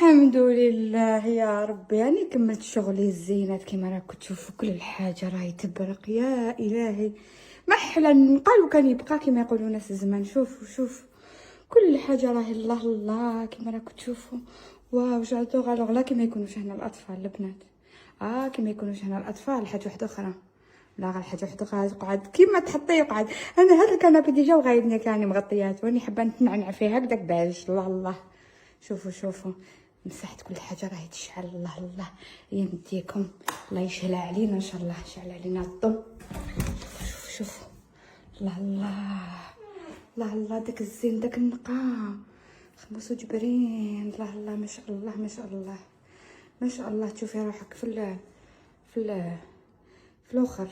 الحمد لله يا ربي. يعني كملت شغلي الزينات كما راكم تشوفوا، كل الحاجه راهي تبرق. يا الهي ما احلى نقالو كان يبقى كما يقولوا ناس الزمان. شوفوا كل حاجه راهي الله الله كما راكم تشوفوا. واو جاتو غالوغ كما يكونوش هنا الاطفال البنات. كما يكونوش هنا الاطفال. حاجه واحده اخرى، لا غير حاجه واحده اخرى تقعد كيما تحطيه يقعد. انا هذا الكنابي ديجا وغايبني كاني مغطيات واني حابه نتنعنع فيه هكذاك باش الله الله. شوفوا مسحت كل حاجه راهي تشعل. الله الله يمديكم، الله يشعل علينا ان شاء الله، يشعل علينا الضو. شوفوا الله الله الله الله، داك الزين داك النقا خمس وجبرين. الله الله ما شاء الله ما شاء الله ما شاء الله. تشوفي روحك في الاخر.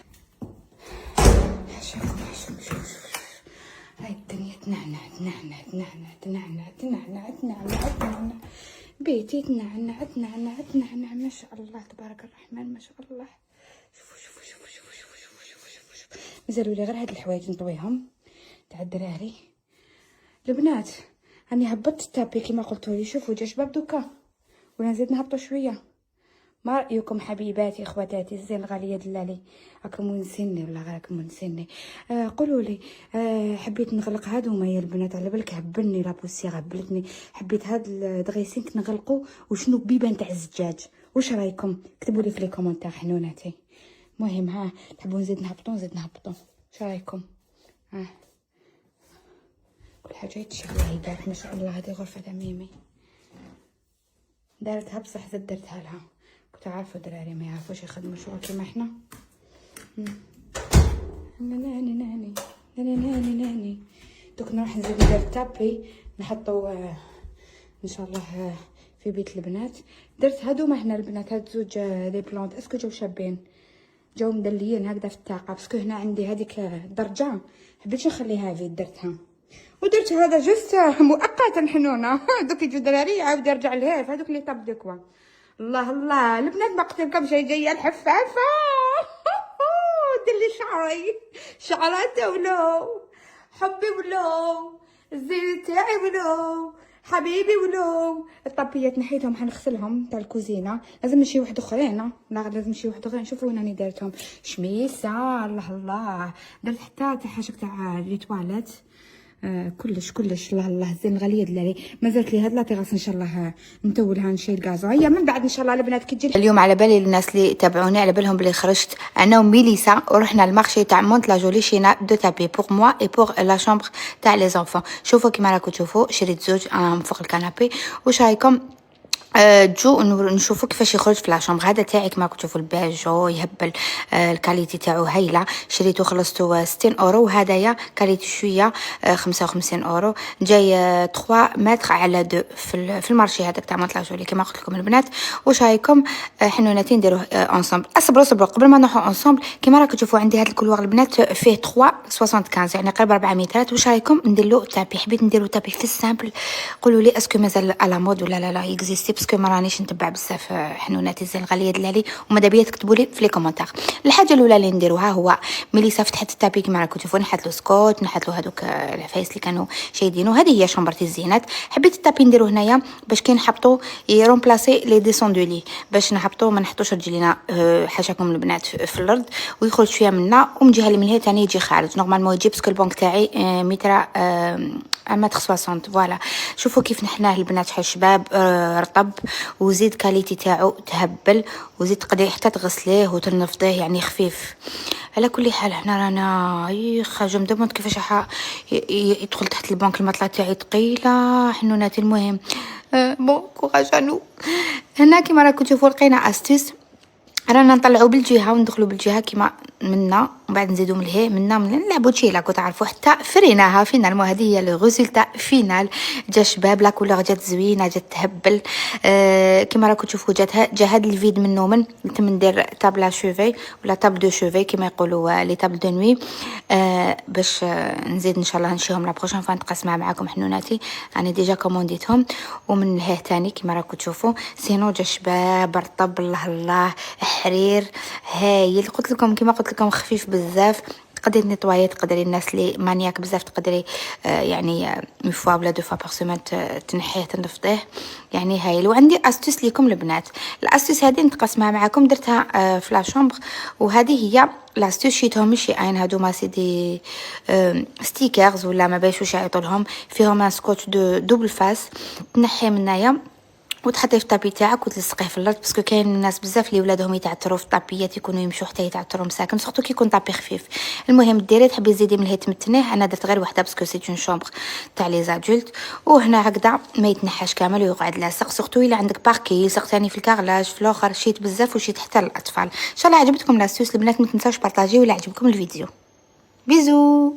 شوف هاي الدنيا تنعنع بيتي تنعنع ما شاء الله تبارك الرحمن ما شاء الله. شوفوا مازالوا لي غير هاد الحوايج نطويهم تاع الدراري البنات. راني هبطت التابي كيما قلتولي. شوفوا جا شباب دوكا ولا نزيد نهبطوا شويه. ما رايكم حبيباتي خواتاتي الزين الغاليه دلالي؟ راكم ونسيني ولا غير راكم ونسيني؟ قولوا لي. حبيت نغلق هادوما يا البنات، على بالك هبلني لابوسي غبلتني. حبيت هاد الدغيسينك نغلقو وشنو بيبان تاع الزجاج. واش رايكم؟ كتبوا لي في لي كومونتير حنوناتي. المهم ها تحبوا نزيد نهبطوا واش رايكم؟ كل حاجه يتشعل العيبات ما شاء الله. هذه غرفه تاع ميمي دارتها بصح زاد درتها لها. كنت عارفه دراري ما يعرفوش يخدموا شغل كيما احنا. ناني دوك نروح نزيد ندير التابي نحطو ان شاء الله في بيت البنات. درت هادوما هنا البنات، هاد زوج لي بلونط اسكو جاو شابين، جاو مدليين هكذا في الطاقه. باسكو هنا عندي هذيك الدرجه حبيتش نخليها في درتها، ودرت هذا جست مؤقتا حنونه. دوك يجوا دراري يعاود يرجع لها هذوك لي طاب ديكوا. الله الله البنات ما قلت لكمش جايه الحفافه. دلي شعراتي ولو حبي ولو الزين تاعي ولو حبيبي ولو. الطابيات نحيتهم حنغسلهم تاع الكوزينه. لازم نمشي واحد اخرين، لا لازم نمشي واحد اخرين. شوفوا وين راني دارتهم شميسه. الله الله درت حتى حاجه تاع لي تواليت. كلش الله الله زين غاليه دلالي. مازالت لي هاد لاطيغاس ان شاء الله نتولها نشيل غازو. هيا من بعد ان شاء الله البنات كي تجي اليوم. على بالي الناس اللي تابعوني على بالهم بلي خرجت انا وميليسا ورحنا المارشي تاع مونت لا جولي شينا دو تابي بور موا اي بور لا شامبر تاع لي زونفون. شوفوا كيما راكم تشوفوا شريت زوج فوق الكنابي. واش رايكم جو نشوفوا كيفاش يخرج في لاشامبر. هذا تاعي كما تشوفوا الباجو يهبل. الكاليتي تاعو هايله. شريته خلصته 60 اورو. وهدايا كاليتي شويه 55 اورو. جاي 3 متر على 2 في المارشي هذاك تاع مطلع كما قلت لكم البنات. واش رايكم حنوناتي نديروه انصامبل؟ صبروا قبل ما نروحوا انصامبل. كما راكم تشوفوا عندي هذا الكولوار البنات فيه 3.75 يعني قريب 4 مترات. واش رايكم ندير له تابي؟ حبيت نديرو تابي في السامبل. قولوا لي اسكو مازال على مود ولا لا يكزيستي، باسكو ما رانيش نتبع بزاف حنوناتي الزين الغاليه دلالي. وماذا بيا تكتبوا لي في لي كومونتير. الحاجه الاولى اللي نديروها هو ميليسا فتحت التابي كما راكم تشوفوا. نحط له سكوت، نحط له هذوك العفايس اللي كانوا شايدينه. هذه هي شمبرتي الزينات. حبيت التابي نديرو هنايا باش كي نحطوا يرومبلاسي لي ديسوندولي، باش نحطوا ما نحطوش رجلينا حاشاكم البنات في الارض ويخرج شويه منا. ومن جهه اللي من هنا ثاني يجي خارج نورمالمون يجي، باسكو البنك تاعي متر متر 60. فوالا شوفوا كيف نحناه البنات شحال شباب رطب. وزيد كاليتي تاعو تهبل. وزيد تقدري حتى تغسليه وتنفضيه يعني خفيف. على كل حال حنا رانا خاجه مدمت كيفاش يدخل تحت البنك. المطلع تاعي ثقيله حنوناتي. المهم بون كوراج انو. هنا كيما راكم تشوفوا لقينا استيس. رانا نطلعوا بالجهه وندخلوا بالجهه كيما منا، ومن بعد نزيدوا من نلعبوا تشيلا كنت تعرفوا حتى فريناها فينال. هذه هي لو ريزولتا فينال. جا شباب لا كولور جات زوينه جات تهبل. كيما راكم تشوفوا جا هاد الفيد منه من قلت ندير طابلا شوفي ولا طابل دو شوفي كيما يقولوا لي طابل دو نوي. باش نزيد ان شاء الله نشيهم لا بروشين فوا نتقاسمها معكم حنوناتي. انا ديجا كومونديتهم. ومن لهيه ثاني كيما راكم تشوفوا سينو جا شباب رطب الله الله حرير هايل. قلت لكم كيما قلت لكم خفيف بزاف. تقدري تنيطوايي، تقدري الناس اللي مانياك بزاف تقدري يعني اون فوا ولا دو فوا بار سيمين تنحيه تنفضيه، يعني هايل. وعندي استوس ليكم البنات، الاستوس هذه نتقاسمها معكم، درتها في لا شومبر، وهذه هي لاستوس شيتهم ماشي اين هادو سيدي ستيكرز ولا ما بايش واش يعيطولهم، فيهم ان سكوتش دو دوبل فاس، تنحيه من هنايا وتحطيه في الطابي تاعك وتلصقيه في الارض، باسكو كاين الناس بزاف اللي ولادهم يتعثروا في الطابيات يكونوا يمشوا حتى يتعثروا مساكن، سورتو كي يكون طابي خفيف. المهم ديري تحبي تزيدي من هي تمتنيه، انا درت غير وحده باسكو سي اون شومبر تاع لي زادولت، وهنا هكذا ما يتنحاش كامل ويقعد لاصق، سورتو الا عندك باركي يلصق ثاني في الكارلاج في الاخر، شيت بزاف وشيت حتى للاطفال. ان شاء الله عجبتكم لاستوس البنات، ما تنساوش بارطاجيو ولا عجبكم الفيديو. بيزو.